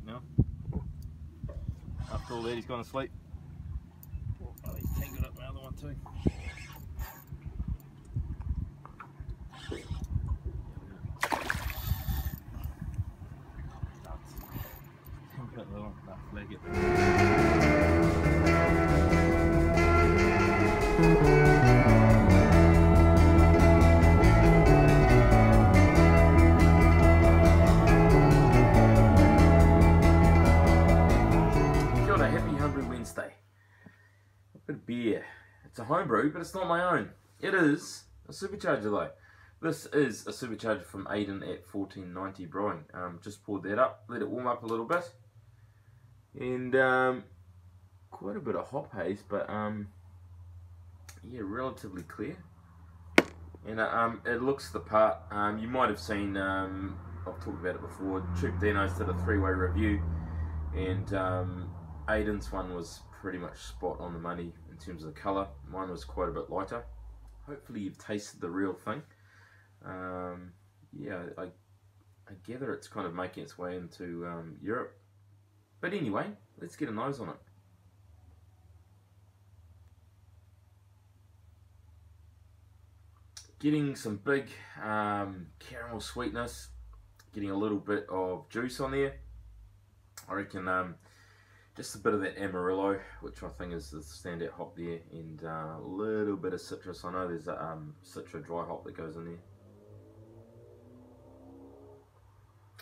asleep now. After all that, he's gone to sleep. Oh, he's tangled up my other one too. Wednesday. A bit of beer. It's a homebrew, but it's not my own. It is a supercharger though. This is a supercharger from Aiden at 1490 Brewing. Just poured that up, let it warm up a little bit, and quite a bit of hop haze, but yeah, relatively clear. And it looks the part. You might have seen. I've talked about it before. Troop Dino's did a 3-way review, and Aiden's one was pretty much spot on the money in terms of the colour. Mine was quite a bit lighter. Hopefully you've tasted the real thing. Yeah, I gather it's kind of making its way into Europe. But anyway, let's get a nose on it. Getting some big caramel sweetness, getting a little bit of juice on there. I reckon just a bit of that Amarillo, which I think is the standout hop there, and a little bit of citrus. I know there's a Citra dry hop that goes in there.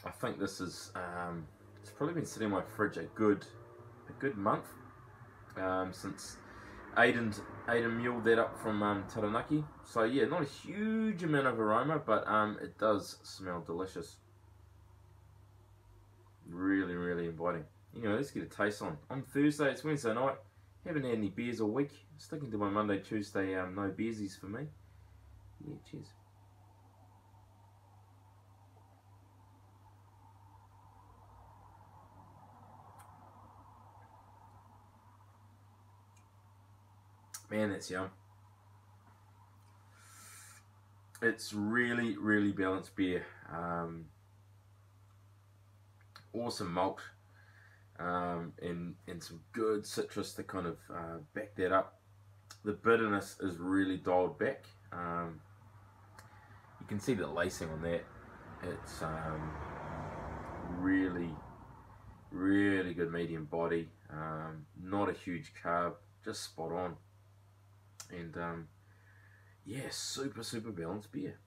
I think this is, it's probably been sitting in my fridge a good month, since Aiden muled that up from Taranaki. So yeah, not a huge amount of aroma, but it does smell delicious. Really, really inviting. Anyway, let's get a taste on. On Thursday, it's Wednesday night. Haven't had any beers all week. Sticking to my Monday, Tuesday, no beersies for me. Yeah, cheers. Man, that's yum. It's really, really balanced beer. Awesome malt. And some good citrus to kind of back that up. The bitterness is really dialed back. You can see the lacing on that. It's really, really good medium body. Not a huge carb, just spot on. And yeah, super, super balanced beer.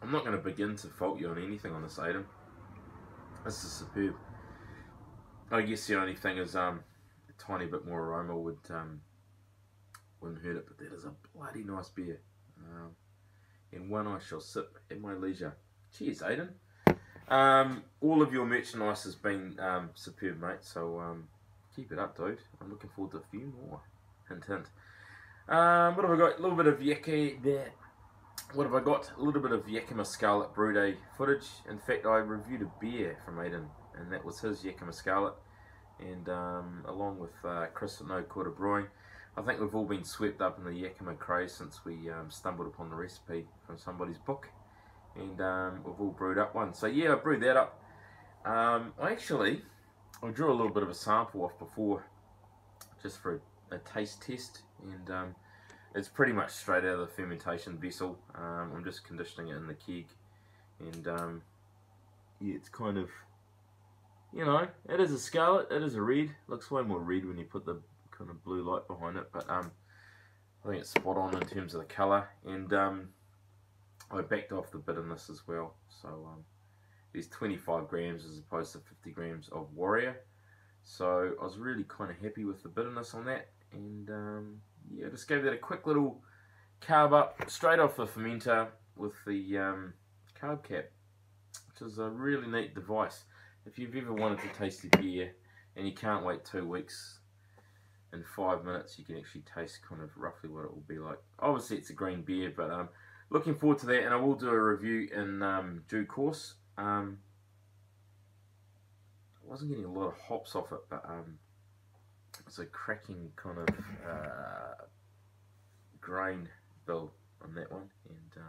I'm not going to begin to fault you on anything on this item. This is superb. I guess the only thing is a tiny bit more aroma wouldn't hurt it, but that is a bloody nice beer. And one I shall sip at my leisure. Cheers, Aiden. All of your merchandise has been superb, mate, so keep it up, dude. I'm looking forward to a few more. Hint, hint. What have I got? A little bit of Yakima there. What have I got? A little bit of Yakima Scarlet Brewday footage. In fact, I reviewed a beer from Aiden, and that was his Yakima Scarlet. And along with Chris at No Quarter Brewing, I think we've all been swept up in the Yakima craze since we stumbled upon the recipe from somebody's book. And we've all brewed up one. So yeah, I brewed that up. I drew a little bit of a sample off before, just for a taste test, and it's pretty much straight out of the fermentation vessel. I'm just conditioning it in the keg, and yeah, it's kind of, you know, it is a scarlet, it is a red. Looks way more red when you put the kind of blue light behind it, but I think it's spot on in terms of the colour, and I backed off the bitterness as well. So there's 25 grams as opposed to 50 grams of Warrior. So I was really kind of happy with the bitterness on that, and yeah, I just gave that a quick little carb up straight off the fermenter with the carb cap, which is a really neat device. If you've ever wanted to taste your beer and you can't wait 2 weeks, in 5 minutes you can actually taste kind of roughly what it will be like. Obviously it's a green beer, but looking forward to that, and I will do a review in due course. I wasn't getting a lot of hops off it, but it's a cracking kind of grain bill on that one, and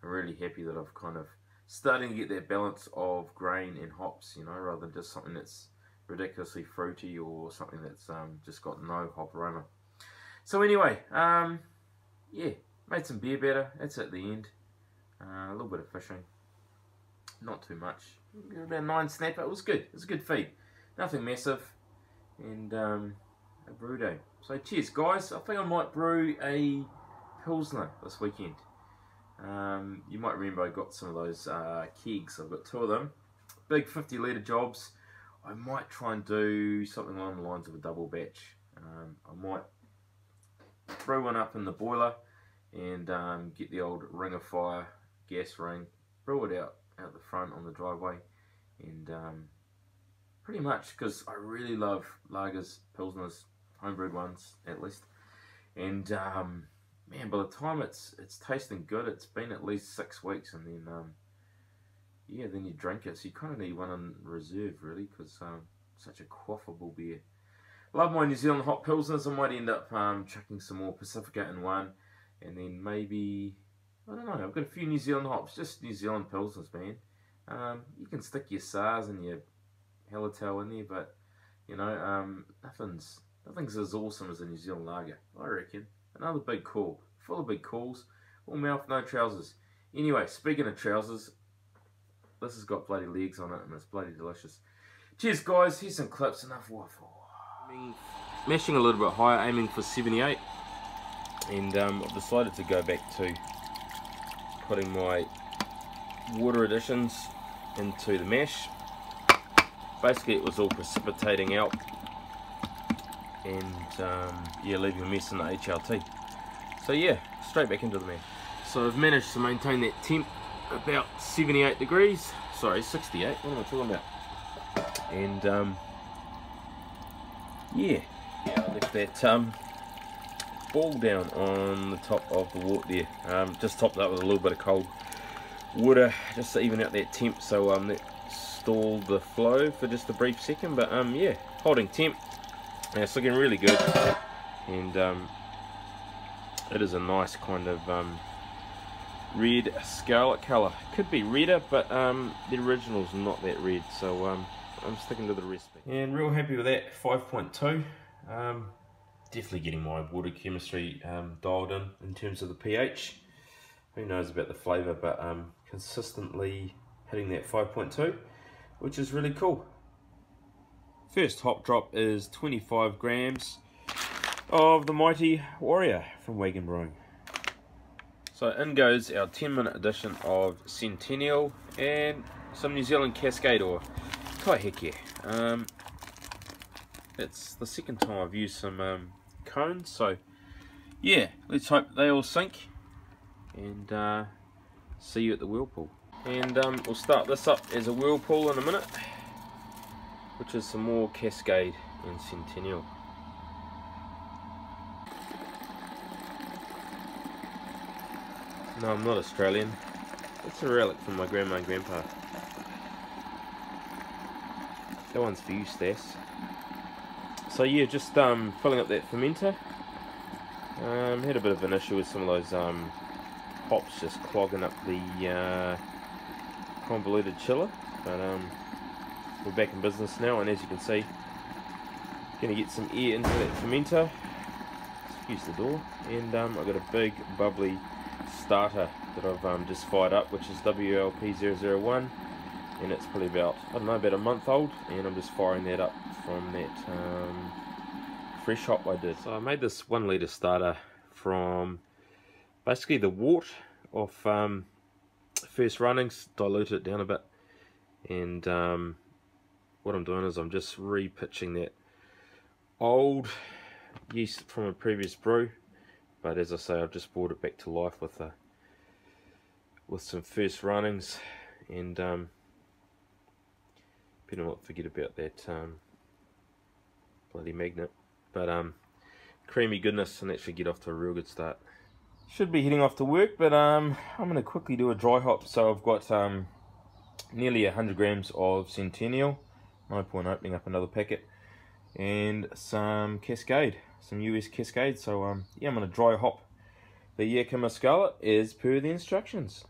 I'm really happy that I've kind of starting to get that balance of grain and hops, you know, rather than just something that's ridiculously fruity or something that's just got no hop aroma. So anyway, yeah, made some beer batter. That's at the end. A little bit of fishing, not too much. About 9 snapper. It was good. It was a good feed. Nothing massive, and a brew day. So cheers, guys. I think I might brew a Pilsner this weekend. You might remember I got some of those kegs. I've got 2 of them. Big 50-litre jobs. I might try and do something along the lines of a double batch. I might brew one up in the boiler and get the old ring of fire gas ring, brew it out the front on the driveway, and pretty much, because I really love lagers, pilsners, homebrewed ones at least, and man, by the time it's tasting good, it's been at least 6 weeks, and then yeah, then you drink it, so you kind of need one in reserve really, because such a quaffable beer. Love my New Zealand hot pilsners. I might end up chucking some more Pacifica in one, and then maybe, I don't know, I've got a few New Zealand hops, just New Zealand pilsners, man. You can stick your SARS and your Hallertau in there, but you know, nothing's as awesome as a New Zealand lager, I reckon. Another big call, full of big calls, all mouth, no trousers. Anyway, speaking of trousers, this has got bloody legs on it, and it's bloody delicious. Cheers, guys. Here's some clips. Enough waffle. Mashing a little bit higher, aiming for 78, and I've decided to go back to putting my water additions into the mash. Basically it was all precipitating out, and yeah, leaving a mess in the HLT. So yeah, straight back into the mash. So I've managed to maintain that temp about 78 degrees, sorry 68, what am I talking about? And yeah, I left that ball down on the top of the wort there. Just topped up with a little bit of cold water just to even out that temp, so that stalled the flow for just a brief second, but yeah, holding temp, and it's looking really good, and it is a nice kind of red scarlet colour. Could be redder, but the original's not that red, so I'm sticking to the recipe. And real happy with that, 5.2. Definitely getting my water chemistry dialed in terms of the pH. Who knows about the flavour, but consistently hitting that 5.2, which is really cool. First hop drop is 25 grams of the mighty Warrior from Wagon Brewing. So in goes our 10-minute edition of Centennial and some New Zealand Cascade ore. Kai heck yeah. It's the second time I've used some cones, so yeah, let's hope they all sync, and see you at the whirlpool. And we'll start this up as a whirlpool in a minute, which is some more Cascade and Centennial. No, I'm not Australian. It's a relic from my grandma and grandpa. That one's for you, Stas. So yeah, just filling up that fermenter. Had a bit of an issue with some of those hops just clogging up the convoluted chiller, but we're back in business now, and as you can see, going to get some air into that fermenter. Excuse the door. And I've got a big bubbly starter that I've just fired up, which is WLP001, and it's probably about, I don't know, about a month old, and I'm just firing that up from that fresh hop I did. So I made this 1 litre starter from basically the wort of first runnings, dilute it down a bit, and what I'm doing is I'm just re-pitching that old yeast from a previous brew, but as I say, I've just brought it back to life with some first runnings, and better not forget about that bloody magnet, but creamy goodness, and that should get off to a real good start. Should be heading off to work, but I'm going to quickly do a dry hop. So I've got nearly 100 grams of Centennial, no point opening up another packet, and some Cascade, some US Cascade. So yeah, I'm going to dry hop The Yakima Scarlet is per the instructions.